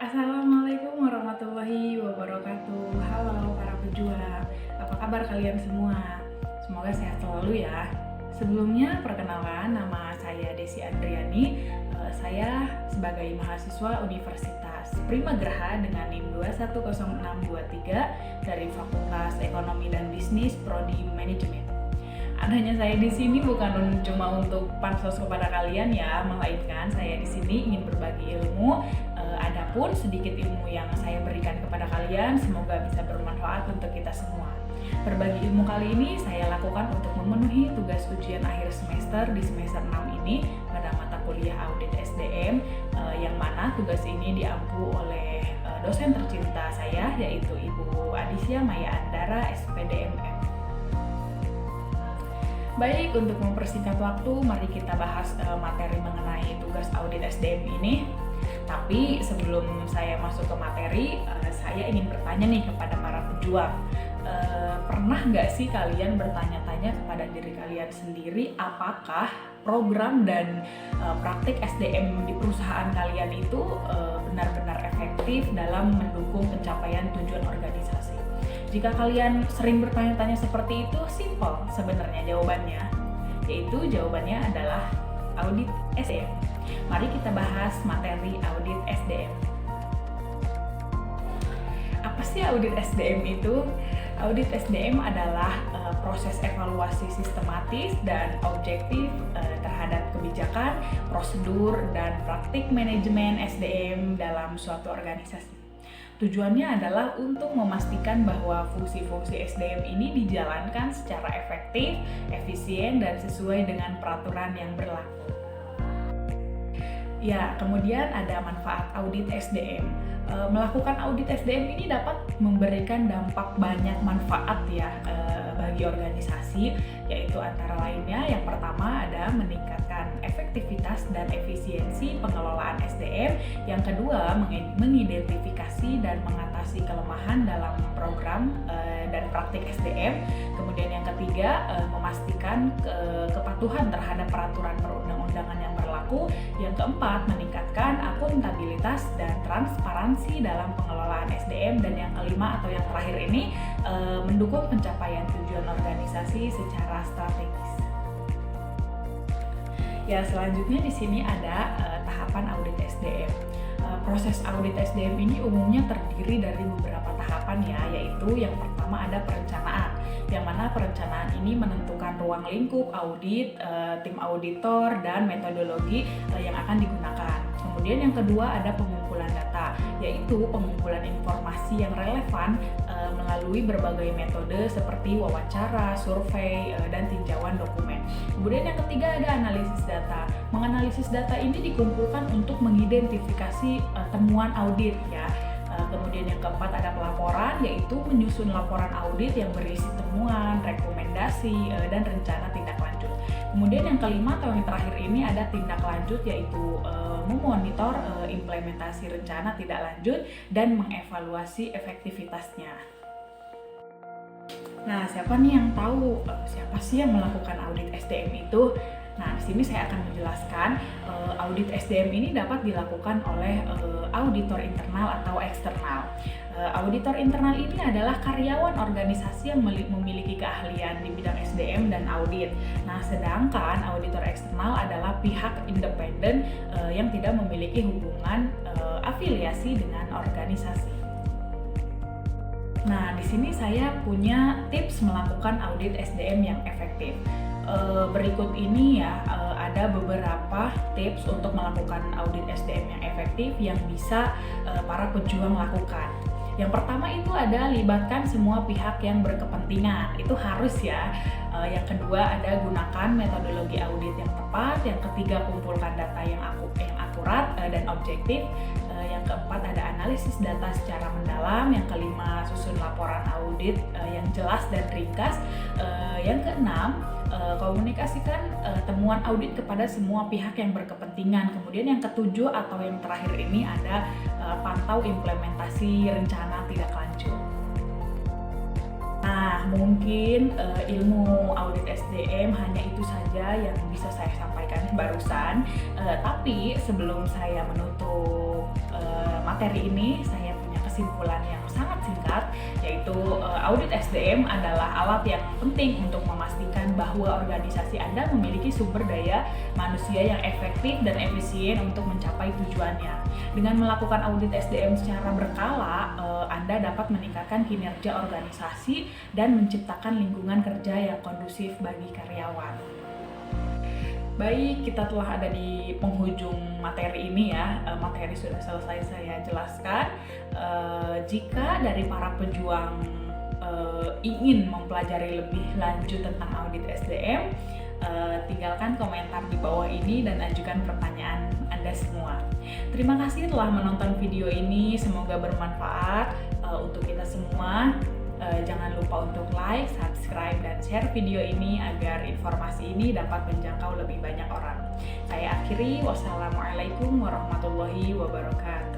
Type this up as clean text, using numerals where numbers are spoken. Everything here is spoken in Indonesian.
Assalamualaikum warahmatullahi wabarakatuh. Halo para pejuang, apa kabar kalian semua? Semoga sehat selalu ya. Sebelumnya perkenalkan, nama saya Desi Andriani. Saya sebagai mahasiswa Universitas Primagraha dengan NIM 210623 dari Fakultas Ekonomi dan Bisnis Prodi Manajemen. Adanya saya di sini bukan cuma untuk pansos kepada kalian ya, melainkan saya di sini ingin berbagi ilmu. Adapun sedikit ilmu yang saya berikan kepada kalian semoga bisa bermanfaat untuk kita semua. Berbagi ilmu kali ini saya lakukan untuk memenuhi tugas ujian akhir semester di semester 6 ini pada mata kuliah Audit SDM, yang mana tugas ini diampu oleh dosen tercinta saya yaitu Ibu Adisya Maya Andara SPDMM. Baik, untuk mempersingkat waktu, mari kita bahas materi mengenai tugas audit SDM ini. Tapi sebelum saya masuk ke materi, saya ingin bertanya nih kepada para pejuang. Pernah nggak sih kalian bertanya-tanya kepada diri kalian sendiri apakah program dan praktik SDM di perusahaan kalian itu benar-benar efektif dalam mendukung pencapaian tujuan organisasi? Jika kalian sering bertanya-tanya seperti itu, simple sebenarnya jawabannya, yaitu jawabannya adalah audit SDM. Mari kita bahas materi audit SDM. Apa sih audit SDM itu? Audit SDM adalah proses evaluasi sistematis dan objektif terhadap kebijakan, prosedur, dan praktik manajemen SDM dalam suatu organisasi. Tujuannya adalah untuk memastikan bahwa fungsi-fungsi SDM ini dijalankan secara efektif, efisien, dan sesuai dengan peraturan yang berlaku. Ya, kemudian ada manfaat audit SDM. Melakukan audit SDM ini dapat memberikan dampak banyak manfaat ya bagi organisasi, yaitu antara lainnya yang pertama ada meningkatkan efektivitas dan efisiensi pengelolaan SDM, yang kedua mengidentifikasi dan mengatasi kelemahan dalam program dan praktik SDM, kemudian yang ketiga memastikan kepatuhan terhadap peraturan perundang-undangan yang berlaku, yang keempat meningkatkan akuntabilitas dan transparansi dalam pengelolaan SDM, dan yang kelima atau yang terakhir ini mendukung pencapaian tujuan organisasi secara strategis. Ya, selanjutnya di sini ada tahapan audit SDM. Proses audit SDM ini umumnya terdiri dari beberapa tahapan ya, yaitu yang pertama ada perencanaan, yang mana perencanaan ini menentukan ruang lingkup audit, tim auditor, dan metodologi yang akan digunakan. Kemudian yang kedua ada pengumpulan data, yaitu pengumpulan informasi yang relevan melalui berbagai metode seperti wawancara, survei, dan tinjauan dokumen. Kemudian yang ketiga ada analisis data. Menganalisis data ini dikumpulkan untuk mengidentifikasi temuan audit ya. Kemudian yang keempat ada pelaporan, yaitu menyusun laporan audit yang berisi temuan, rekomendasi, dan rencana tindak lanjut. Kemudian yang kelima atau yang terakhir ini ada tindak lanjut, yaitu memonitor implementasi rencana tindak lanjut dan mengevaluasi efektivitasnya. Nah, siapa nih yang tahu siapa sih yang melakukan audit SDM itu? Nah, di sini saya akan menjelaskan audit SDM ini dapat dilakukan oleh auditor internal atau eksternal. Auditor internal ini adalah karyawan organisasi yang memiliki keahlian di bidang SDM dan audit. Nah, sedangkan auditor eksternal adalah pihak independen yang tidak memiliki hubungan afiliasi dengan organisasi. Nah, di sini saya punya tips melakukan audit SDM yang efektif. Berikut ini ya, ada beberapa tips untuk melakukan audit SDM yang efektif yang bisa para pejuang lakukan. Yang pertama itu ada libatkan semua pihak yang berkepentingan, itu harus ya. Yang kedua ada gunakan metodologi audit yang tepat. Yang ketiga kumpulkan data yang akurat dan objektif. Yang keempat ada analisis data secara mendalam. Yang kelima susun laporan audit yang jelas dan ringkas. Yang keenam komunikasikan temuan audit kepada semua pihak yang berkepentingan. Kemudian yang ketujuh atau yang terakhir ini ada pantau implementasi rencana tindak lanjut. Nah, mungkin ilmu audit SDM hanya itu saja yang bisa saya sampaikan barusan. Tapi sebelum saya menutup materi materi ini saya punya kesimpulan yang sangat singkat, yaitu audit SDM adalah alat yang penting untuk memastikan bahwa organisasi Anda memiliki sumber daya manusia yang efektif dan efisien untuk mencapai tujuannya. Dengan melakukan audit SDM secara berkala, Anda dapat meningkatkan kinerja organisasi dan menciptakan lingkungan kerja yang kondusif bagi karyawan. Baik, kita telah ada di penghujung materi ini ya. Materi sudah selesai saya jelaskan. Jika dari para pejuang ingin mempelajari lebih lanjut tentang audit SDM, tinggalkan komentar di bawah ini dan ajukan pertanyaan Anda semua. Terima kasih telah menonton video ini, semoga bermanfaat untuk kita semua. Jangan lupa untuk like, subscribe, dan share video ini agar informasi ini dapat menjangkau lebih banyak orang. Saya akhiri, wassalamualaikum warahmatullahi wabarakatuh.